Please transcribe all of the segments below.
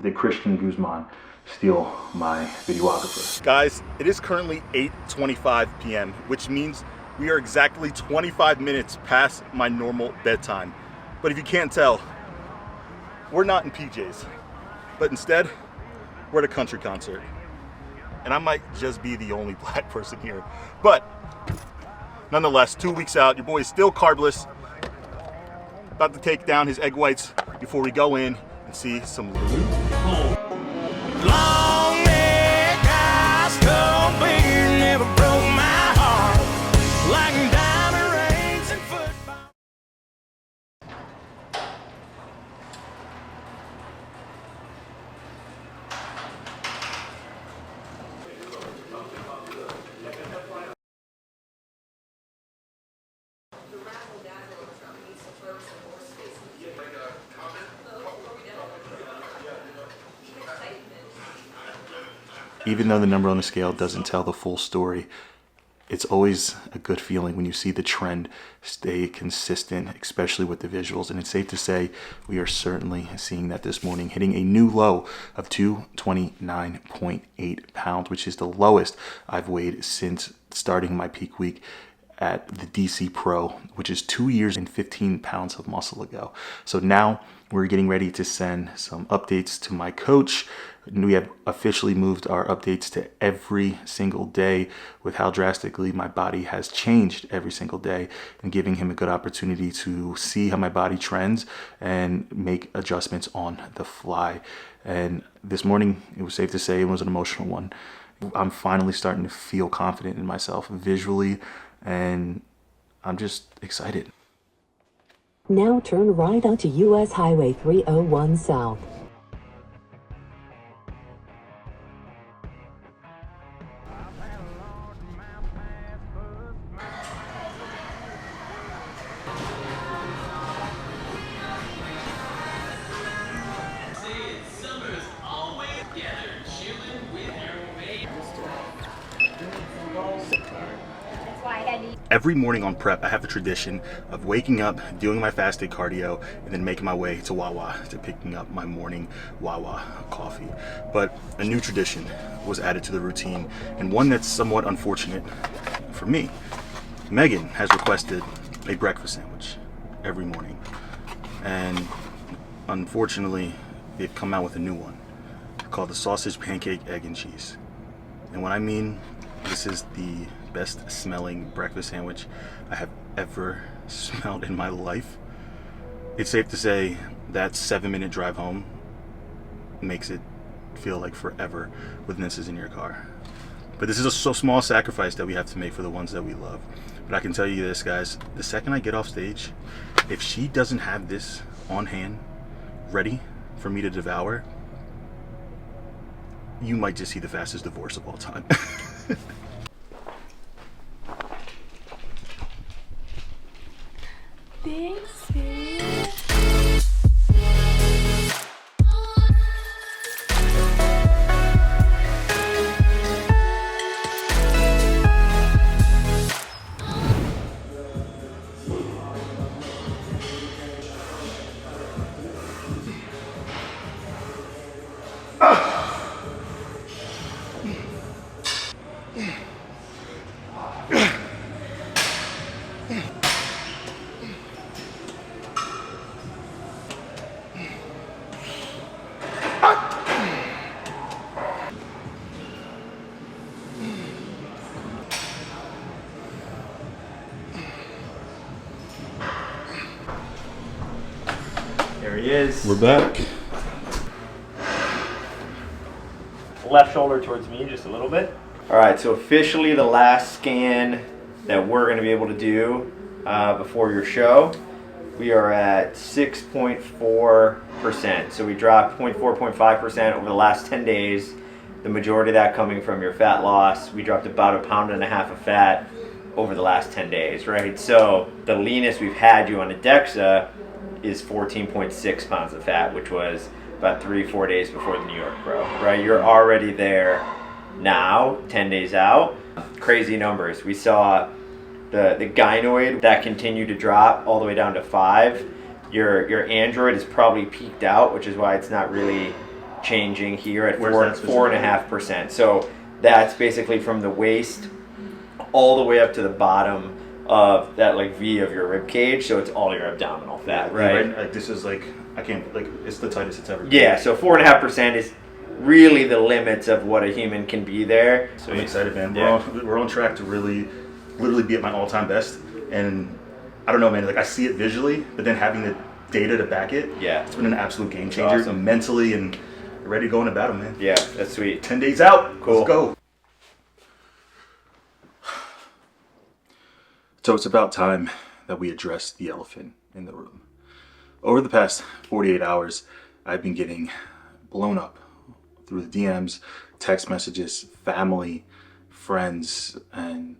Did Christian Guzman steal my videographer? Guys, it is currently 8:25 p.m., which means we are exactly 25 minutes past my normal bedtime. But if you can't tell, we're not in PJs, but instead, we're at a country concert. And I might just be the only black person here. But nonetheless, 2 weeks out, your boy is still carbless. About to take down his egg whites before we go in and see some Long neck eyes, cold beer never broke my heart like diamond rings and football. Even though the number on the scale doesn't tell the full story, it's always a good feeling when you see the trend stay consistent, especially with the visuals. And it's safe to say we are certainly seeing that this morning, hitting a new low of 229.8 pounds, which is the lowest I've weighed since starting my peak week at the DC Pro, which is 2 years and 15 pounds of muscle ago. So now we're getting ready to send some updates to my coach. We have officially moved our updates to every single day with how drastically my body has changed every single day, and giving him a good opportunity to see how my body trends and make adjustments on the fly. And this morning, it was safe to say it was an emotional one. I'm finally starting to feel confident in myself visually, and I'm just excited. Now turn right onto US Highway 301 South. Every morning on prep, I have the tradition of waking up, doing my fasted cardio, and then making my way to Wawa to picking up my morning Wawa coffee. But a new tradition was added to the routine, and one that's somewhat unfortunate for me. Megan has requested a breakfast sandwich every morning, and unfortunately, they've come out with a new one called the sausage pancake egg and cheese. And what I mean, this is the best smelling breakfast sandwich I have ever smelled in my life. It's safe to say that 7-minute drive home makes it feel like forever when this is in your car. But this is a so small sacrifice that we have to make for the ones that we love. But I can tell you this, guys, the second I get off stage, if she doesn't have this on hand, ready for me to devour, you might just see the fastest divorce of all time. Thanks, babe. There he is. We're back. Left shoulder towards me just a little bit. All right, so officially the last scan that we're going to be able to do before your show. We are at 6.4%. So we dropped 0.5% over the last 10 days. The majority of that coming from your fat loss. We dropped about 1.5 pounds of fat over the last 10 days, right? So the leanest we've had you on a DEXA is 14.6 pounds of fat, which was about 3-4 days before the New York Pro, right? You're already there now, 10 days out. Crazy numbers. We saw the gynoid that continued to drop all the way down to 5. Your android is probably peaked out, which is why it's not really changing here at Where's that 4.5%. So that's basically from the waist all the way up to the bottom of that like V of your rib cage. So it's all your abdominal fat, right? Like this is like, I can't, like, it's the tightest it's ever been. Yeah, so 4.5% is really the limits of what a human can be there. So I'm excited, man. Yeah. We're on track to really, literally be at my all-time best. And I don't know, man, like I see it visually, but then having the data to back it, Yeah. it's been an absolute game changer. Awesome. Mentally, and ready to go into battle, man. Yeah, that's sweet. 10 days out. Cool. Let's go. So it's about time that we address the elephant in the room. Over the past 48 hours, I've been getting blown up through the DMs, text messages, family, friends, and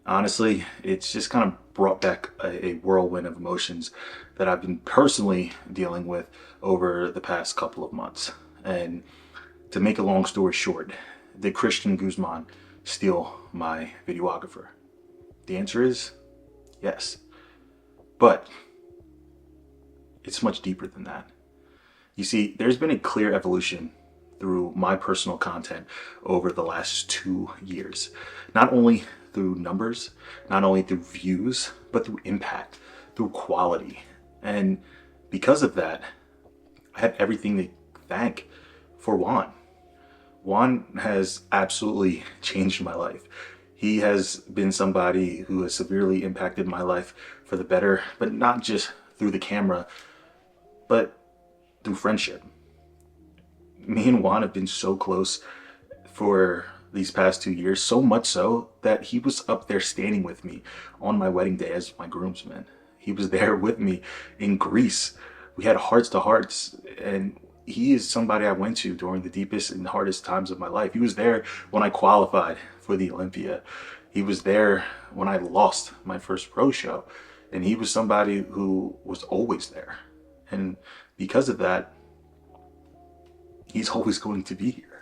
honestly, it's just kind of brought back a whirlwind of emotions that I've been personally dealing with over the past couple of months. And to make a long story short, did Christian Guzman steal my videographer? The answer is yes. But it's much deeper than that. You see, there's been a clear evolution through my personal content over the last 2 years. Not only through numbers, not only through views, but through impact, through quality. And because of that, I have everything to thank for Juan. Juan has absolutely changed my life. He has been somebody who has severely impacted my life for the better, but not just through the camera, but through friendship. Me and Juan have been so close for these past 2 years, so much so that he was up there standing with me on my wedding day as my groomsman. He was there with me in Greece. We had hearts to hearts, and he is somebody I went to during the deepest and hardest times of my life. He was there when I qualified for the Olympia. He was there when I lost my first pro show, and he was somebody who was always there. And because of that, he's always going to be here.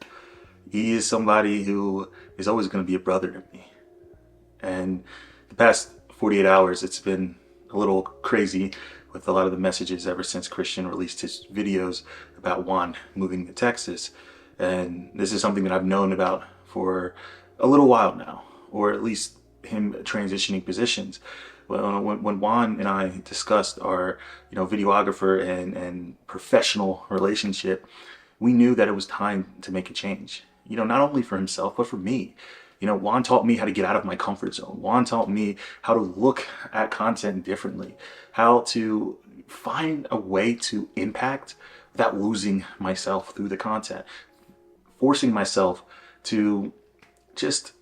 He is somebody who is always going to be a brother to me. And the past 48 hours, it's been a little crazy with a lot of the messages ever since Christian released his videos about Juan moving to Texas. And this is something that I've known about for a little while now, or at least him transitioning positions. When Juan and I discussed our, videographer and professional relationship, we knew that it was time to make a change. Not only for himself, but for me. Juan taught me how to get out of my comfort zone. Juan taught me how to look at content differently, how to find a way to impact without losing myself through the content, forcing myself to just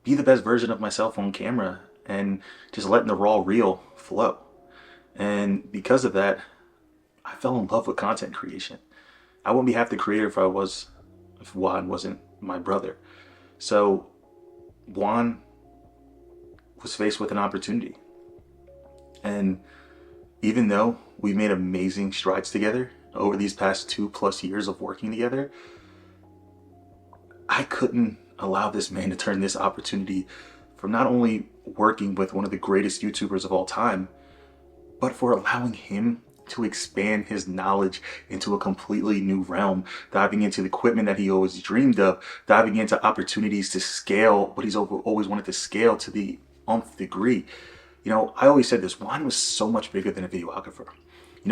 be the best version of myself on camera and just letting the raw real flow. And because of that, I fell in love with content creation. I wouldn't be half the creator if Juan wasn't my brother. So Juan was faced with an opportunity. And even though we made amazing strides together over these past 2+ years of working together, I couldn't allow this man to turn this opportunity from not only working with one of the greatest YouTubers of all time, but for allowing him to expand his knowledge into a completely new realm, diving into the equipment that he always dreamed of, diving into opportunities to scale what he's always wanted to scale to the nth degree. I always said this, Juan was so much bigger than a videographer.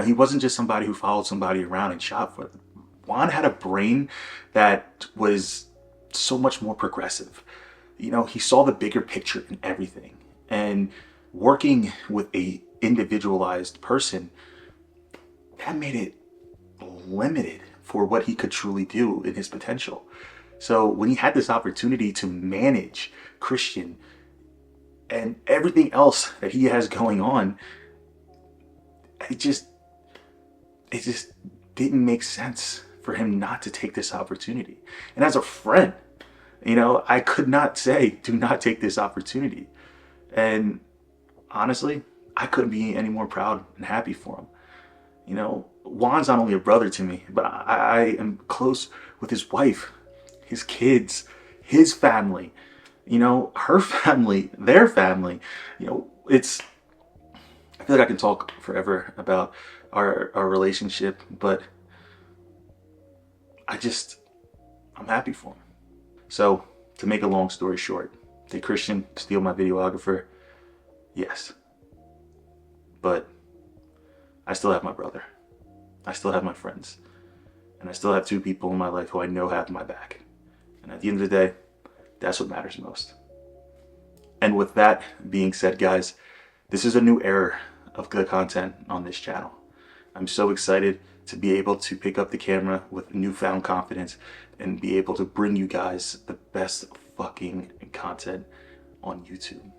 He wasn't just somebody who followed somebody around and shot for them. Juan had a brain that was so much more progressive. He saw the bigger picture in everything. And working with a individualized person, that made it limited for what he could truly do in his potential. So when he had this opportunity to manage Christian and everything else that he has going on, it just didn't make sense for him not to take this opportunity. And as a friend, I could not say, do not take this opportunity. And honestly, I couldn't be any more proud and happy for him. Juan's not only a brother to me, but I am close with his wife, his kids, his family, her family, their family. I feel like I can talk forever about our relationship, but I'm happy for him. So, to make a long story short, did Christian steal my videographer? Yes. But I still have my brother. I still have my friends. And I still have 2 people in my life who I know have my back. And at the end of the day, that's what matters most. And with that being said, guys, this is a new era of good content on this channel. I'm so excited to be able to pick up the camera with newfound confidence and be able to bring you guys the best fucking content on YouTube.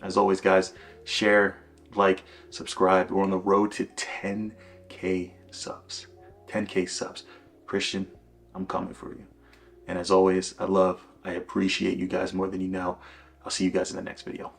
As always, guys, share, like, subscribe. We're on the road to 10K subs. 10K subs. Christian, I'm coming for you. And as always, I appreciate you guys more than you know. I'll see you guys in the next video.